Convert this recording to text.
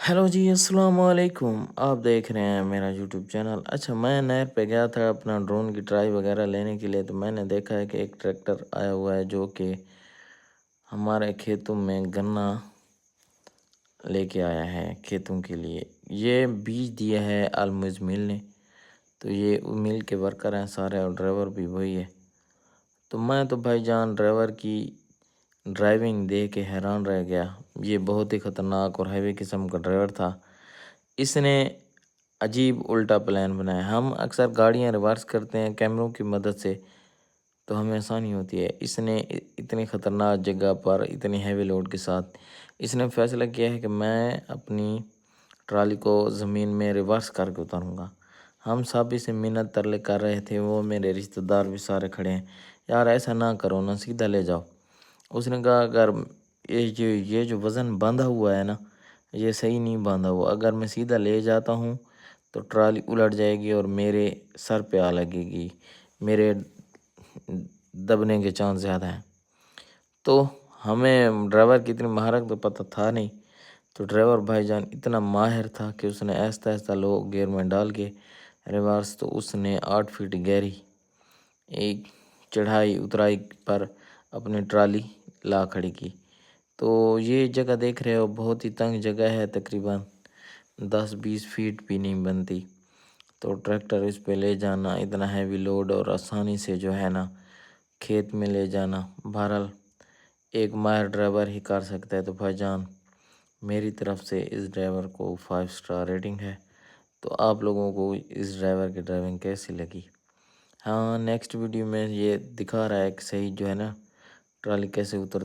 Hello जी, अस्सलाम वालेकुम। आप देख रहे हैं मेरा यूट्यूब चैनल। अच्छा, मैं नहर पे गया था अपना ड्रोन की ट्राई वगैरह लेने के लिए, तो मैंने देखा है कि एक ट्रैक्टर आया हुआ है जो कि हमारे खेतों में गन्ना लेके आया है खेतों के लिए। ये बीज दिया है अलमुज मिल ने, तो ये मिल के वर्कर हैं सारे और ड्राइवर भी वही है। तो मैं तो भाईजान ड्राइवर की ड्राइविंग देख के हैरान रह गया। ये बहुत ही ख़तरनाक और हैवी किस्म का ड्राइवर था। इसने अजीब उल्टा प्लान बनाया। हम अक्सर गाड़ियां रिवर्स करते हैं कैमरों की मदद से, तो हमें आसानी होती है। इसने इतनी ख़तरनाक जगह पर इतनी हैवी लोड के साथ इसने फैसला किया है कि मैं अपनी ट्राली को ज़मीन में रिवर्स करके उतारूँगा। हम सब इसे मिन्नत तरले कर रहे थे, वो मेरे रिश्तेदार भी सारे खड़े हैं, यार ऐसा ना करो ना, सीधा ले जाओ। उसने कहा अगर ये जो वज़न बांधा हुआ है ना, ये सही नहीं बांधा हुआ। अगर मैं सीधा ले जाता हूँ तो ट्राली उलट जाएगी और मेरे सर पे आ लगेगी, मेरे दबने के चांस ज़्यादा हैं। तो हमें ड्राइवर की इतनी महारत तो पता था नहीं। तो ड्राइवर भाईजान इतना माहिर था कि उसने आहिस्ता आहिस्ता लो गियर में डाल के रिवर्स, तो उसने 8 फीट गहरी एक चढ़ाई उतराई पर अपनी ट्राली ला खड़ी की। तो ये जगह देख रहे हो, बहुत ही तंग जगह है, तकरीबन 10-20 फीट भी नहीं बनती। तो ट्रैक्टर इस पे ले जाना इतना हैवी लोड और आसानी से जो है ना खेत में ले जाना, बहरहाल एक माहिर ड्राइवर ही कर सकता है। तो भाईजान मेरी तरफ से इस ड्राइवर को 5 स्टार रेटिंग है। तो आप लोगों को इस ड्राइवर की ड्राइविंग कैसी लगी? हाँ, नेक्स्ट वीडियो में ये दिखा रहा है कि सही जो है ना ट्राली कैसे उतर